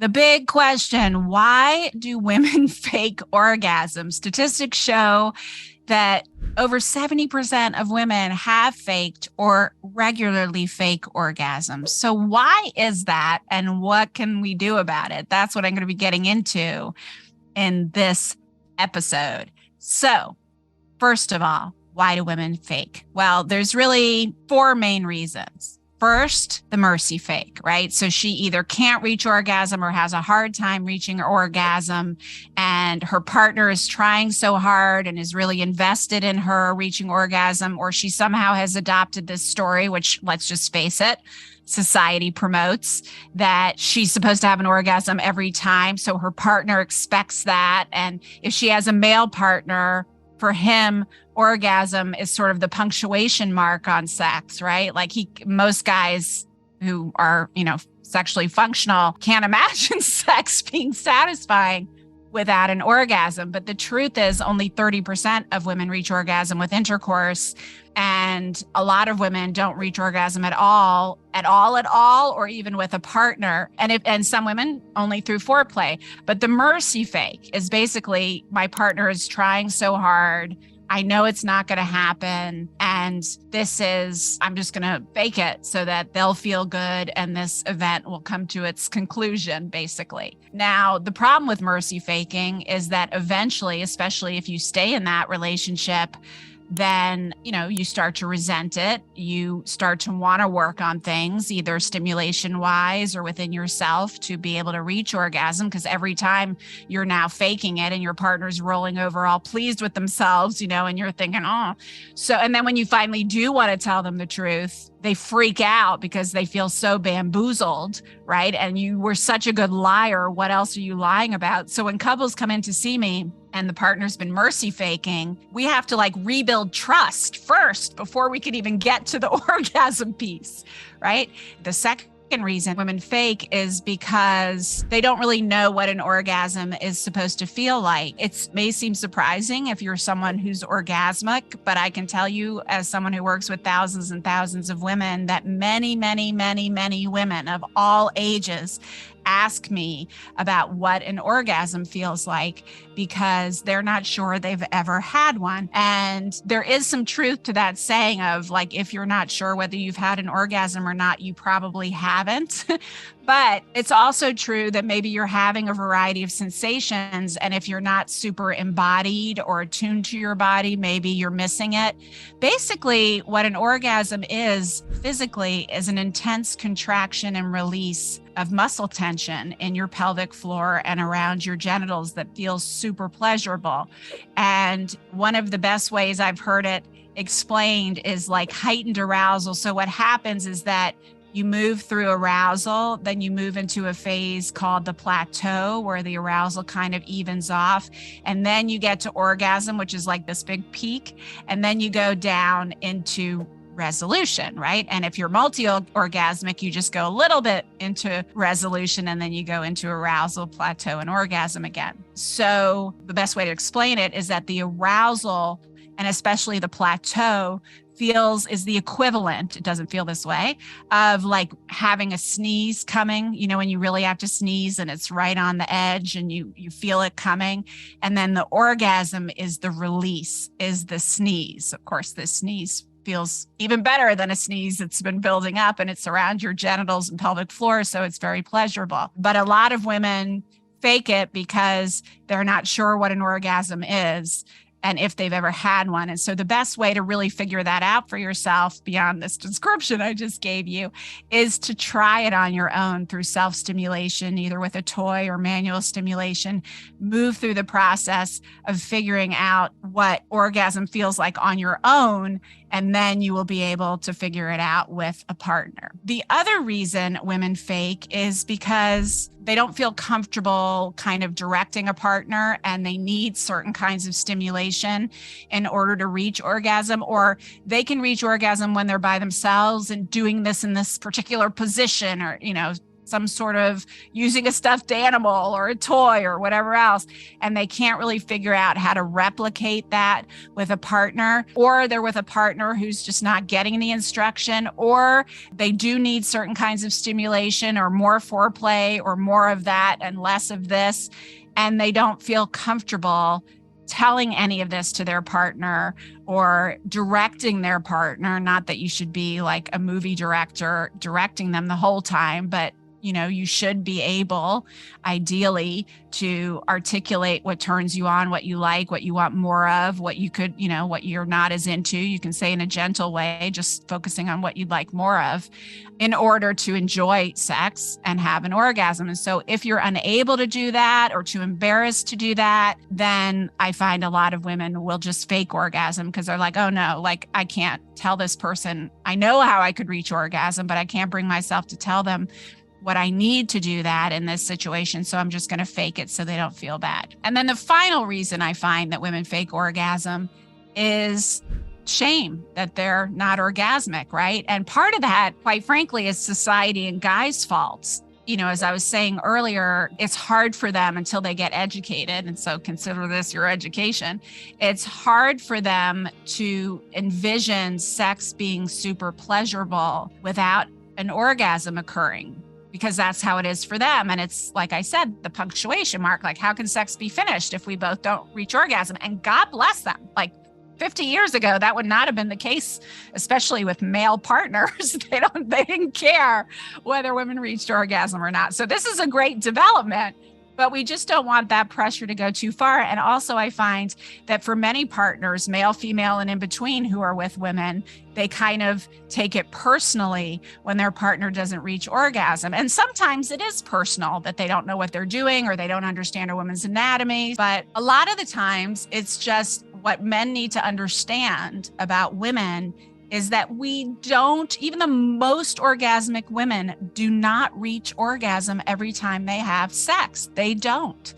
The big question, why do women fake orgasms? Statistics show that over 70% of women have faked or regularly fake orgasms. So why is that and what can we do about it? That's what I'm going to be getting into in this episode. So, first of all, why do women fake? Well, there's really four main reasons. First, the mercy fake, right? So she either can't reach orgasm or has a hard time reaching orgasm, and her partner is trying so hard and is really invested in her reaching orgasm, or she somehow has adopted this story, which, let's just face it, society promotes, that she's supposed to have an orgasm every time. So her partner expects that. And if she has a male partner, for him, orgasm is sort of the punctuation mark on sex, right? Like most guys who are, sexually functional can't imagine sex being satisfying without an orgasm. But the truth is only 30% of women reach orgasm with intercourse. And a lot of women don't reach orgasm at all, or even with a partner. And some women only through foreplay. But the mercy fake is basically, my partner is trying so hard, I know it's not going to happen. And I'm just going to fake it so that they'll feel good and this event will come to its conclusion, basically. Now, the problem with mercy faking is that eventually, especially if you stay in that relationship, then, you start to resent it. You start to want to work on things, either stimulation wise or within yourself, to be able to reach orgasm. Because every time you're now faking it and your partner's rolling over all pleased with themselves, and you're thinking, and then when you finally do want to tell them the truth, they freak out because they feel so bamboozled, right? And you were such a good liar. What else are you lying about? So when couples come in to see me and the partner's been mercy faking, we have to rebuild trust first before we can even get to the orgasm piece, right? The second reason women fake is because they don't really know what an orgasm is supposed to feel like. It may seem surprising if you're someone who's orgasmic, but I can tell you, as someone who works with thousands and thousands of women, that many, many, many, many women of all ages ask me about what an orgasm feels like because they're not sure they've ever had one. And there is some truth to that saying of if you're not sure whether you've had an orgasm or not, you probably haven't. But it's also true that maybe you're having a variety of sensations. And if you're not super embodied or attuned to your body, maybe you're missing it. Basically, what an orgasm is physically is an intense contraction and release of muscle tension in your pelvic floor and around your genitals that feels super pleasurable. And one of the best ways I've heard it explained is heightened arousal. So what happens is that you move through arousal, then you move into a phase called the plateau where the arousal kind of evens off. And then you get to orgasm, which is this big peak. And then you go down into resolution, right? And if you're multi-orgasmic, you just go a little bit into resolution and then you go into arousal, plateau, and orgasm again. So the best way to explain it is that the arousal, and especially the plateau, is the equivalent, it doesn't feel this way, of having a sneeze coming, when you really have to sneeze and it's right on the edge and you feel it coming. And then the orgasm is the release, is the sneeze. Of course, the sneeze feels even better than a sneeze that's been building up and it's around your genitals and pelvic floor. So it's very pleasurable. But a lot of women fake it because they're not sure what an orgasm is and if they've ever had one. And so the best way to really figure that out for yourself beyond this description I just gave you is to try it on your own through self-stimulation, either with a toy or manual stimulation. Move through the process of figuring out what orgasm feels like on your own, and then you will be able to figure it out with a partner. The other reason women fake is because they don't feel comfortable kind of directing a partner and they need certain kinds of stimulation in order to reach orgasm, or they can reach orgasm when they're by themselves and doing this in this particular position or, some sort of using a stuffed animal or a toy or whatever else, and they can't really figure out how to replicate that with a partner, or they're with a partner who's just not getting the instruction, or they do need certain kinds of stimulation or more foreplay or more of that and less of this, and they don't feel comfortable telling any of this to their partner or directing their partner. Not that you should be like a movie director directing them the whole time, but you should be able, ideally, to articulate what turns you on, what you like, what you want more of, what you could, what you're not as into. You can say in a gentle way, just focusing on what you'd like more of in order to enjoy sex and have an orgasm. And so if you're unable to do that or too embarrassed to do that, then I find a lot of women will just fake orgasm because they're like, oh no, like I can't tell this person, I know how I could reach orgasm, but I can't bring myself to tell them what I need to do that in this situation. So I'm just going to fake it so they don't feel bad. And then the final reason I find that women fake orgasm is shame that they're not orgasmic, right? And part of that, quite frankly, is society and guys' faults. As I was saying earlier, it's hard for them until they get educated. And so consider this your education. It's hard for them to envision sex being super pleasurable without an orgasm occurring, because that's how it is for them. And it's, like I said, the punctuation mark, like how can sex be finished if we both don't reach orgasm? And God bless them. Like 50 years ago, that would not have been the case, especially with male partners. They didn't care whether women reached orgasm or not. So this is a great development, but we just don't want that pressure to go too far. And also I find that for many partners, male, female, and in between who are with women, they kind of take it personally when their partner doesn't reach orgasm. And sometimes it is personal that they don't know what they're doing or they don't understand a woman's anatomy. But a lot of the times it's just what men need to understand about women is that we don't, even the most orgasmic women do not reach orgasm every time they have sex. They don't.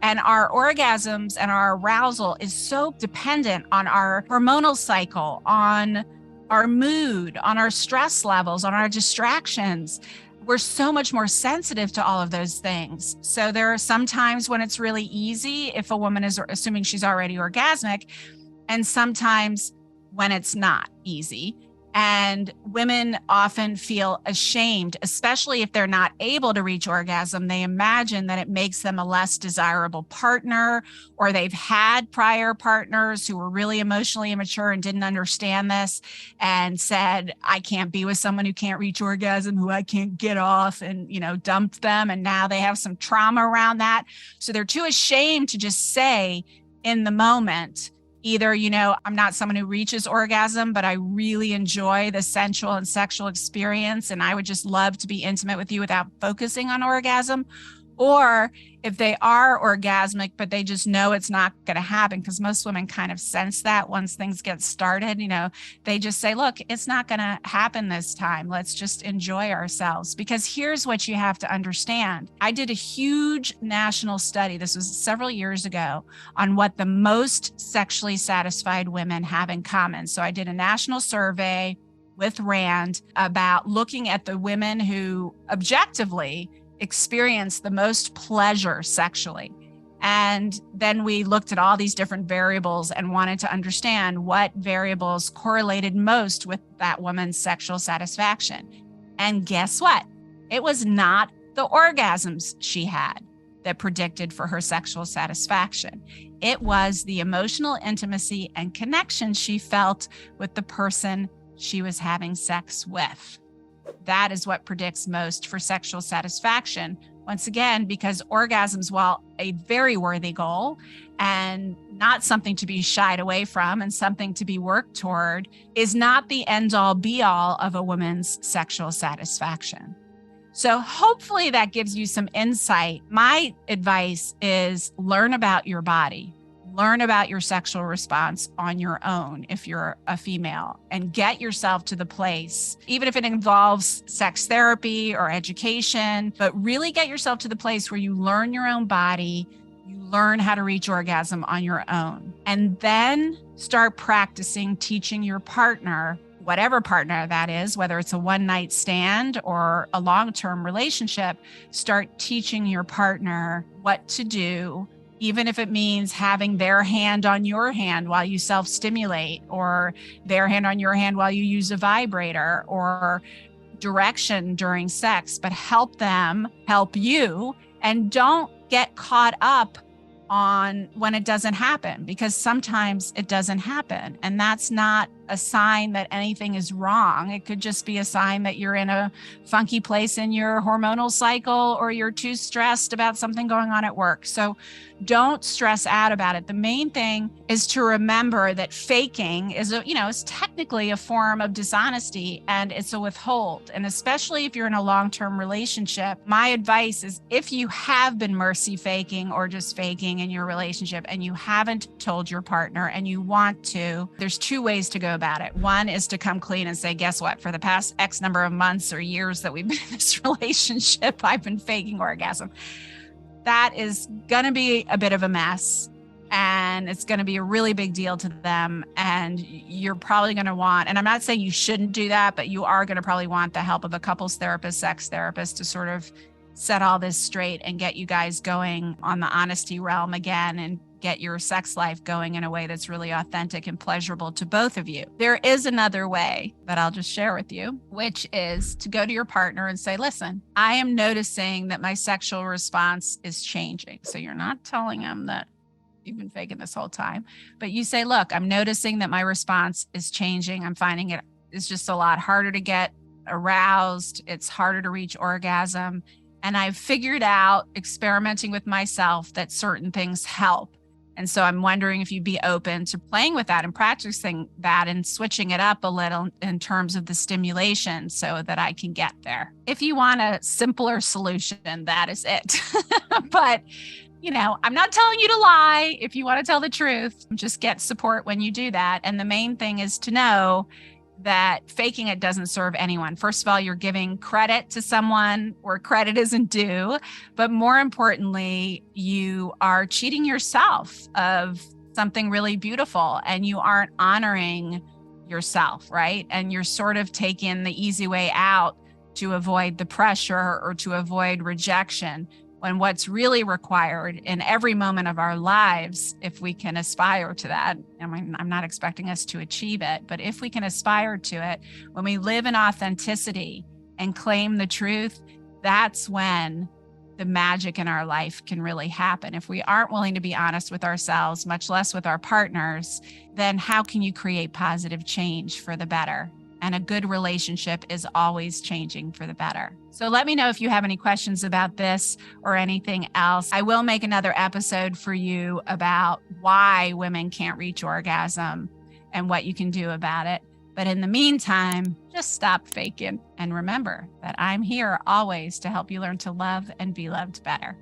And our orgasms and our arousal is so dependent on our hormonal cycle, on our mood, on our stress levels, on our distractions. We're so much more sensitive to all of those things. So there are some times when it's really easy if a woman is assuming she's already orgasmic, and sometimes when it's not easy. And women often feel ashamed, especially if they're not able to reach orgasm. They imagine that it makes them a less desirable partner, or they've had prior partners who were really emotionally immature and didn't understand this and said, I can't be with someone who can't reach orgasm, who I can't get off, and, dumped them. And now they have some trauma around that. So they're too ashamed to just say in the moment, either, I'm not someone who reaches orgasm, but I really enjoy the sensual and sexual experience, and I would just love to be intimate with you without focusing on orgasm. Or if they are orgasmic, but they just know it's not going to happen, because most women kind of sense that once things get started, they just say, look, it's not going to happen this time. Let's just enjoy ourselves. Because here's what you have to understand. I did a huge national study, this was several years ago, on what the most sexually satisfied women have in common. So I did a national survey with RAND about looking at the women who objectively experience the most pleasure sexually. And then we looked at all these different variables and wanted to understand what variables correlated most with that woman's sexual satisfaction. And guess what? It was not the orgasms she had that predicted for her sexual satisfaction. It was the emotional intimacy and connection she felt with the person she was having sex with. That is what predicts most for sexual satisfaction. Once again, because orgasms, while a very worthy goal and not something to be shied away from and something to be worked toward, is not the end all be all of a woman's sexual satisfaction. So hopefully that gives you some insight. My advice is learn about your body. Learn about your sexual response on your own if you're a female, and get yourself to the place, even if it involves sex therapy or education, but really get yourself to the place where you learn your own body, you learn how to reach orgasm on your own, and then start practicing teaching your partner whatever partner that is, whether it's a one-night stand or a long-term relationship, start teaching your partner what to do, even if it means having their hand on your hand while you self-stimulate, or their hand on your hand while you use a vibrator, or direction during sex, but help them help you, and don't get caught up on when it doesn't happen, because sometimes it doesn't happen. And that's not a sign that anything is wrong. It could just be a sign that you're in a funky place in your hormonal cycle, or you're too stressed about something going on at work. So don't stress out about it. The main thing is to remember that faking is is technically a form of dishonesty, and it's a withhold. And especially if you're in a long-term relationship, my advice is, if you have been mercy faking or just faking in your relationship and you haven't told your partner and you want to, there's two ways to go about it. One is to come clean and say, guess what? For the past X number of months or years that we've been in this relationship, I've been faking orgasm. That is going to be a bit of a mess, and it's going to be a really big deal to them. And you're probably going to want, and I'm not saying you shouldn't do that, but you are going to probably want the help of a couples therapist, sex therapist, to sort of set all this straight and get you guys going on the honesty realm again, and get your sex life going in a way that's really authentic and pleasurable to both of you. There is another way that I'll just share with you, which is to go to your partner and say, listen, I am noticing that my sexual response is changing. So you're not telling them that you've been faking this whole time, but you say, look, I'm noticing that my response is changing. I'm finding it is just a lot harder to get aroused. It's harder to reach orgasm. And I've figured out, experimenting with myself, that certain things help. And so I'm wondering if you'd be open to playing with that and practicing that and switching it up a little in terms of the stimulation so that I can get there. If you want a simpler solution, that is it. But, I'm not telling you to lie. If you want to tell the truth, just get support when you do that. And the main thing is to know that faking it doesn't serve anyone. First of all, you're giving credit to someone where credit isn't due. But more importantly, you are cheating yourself of something really beautiful, and you aren't honoring yourself, right? And you're sort of taking the easy way out to avoid the pressure or to avoid rejection, when what's really required in every moment of our lives, if we can aspire to that, I mean, I'm not expecting us to achieve it, but if we can aspire to it, when we live in authenticity and claim the truth, that's when the magic in our life can really happen. If we aren't willing to be honest with ourselves, much less with our partners, then how can you create positive change for the better? And a good relationship is always changing for the better. So let me know if you have any questions about this or anything else. I will make another episode for you about why women can't reach orgasm and what you can do about it. But in the meantime, just stop faking. And remember that I'm here always to help you learn to love and be loved better.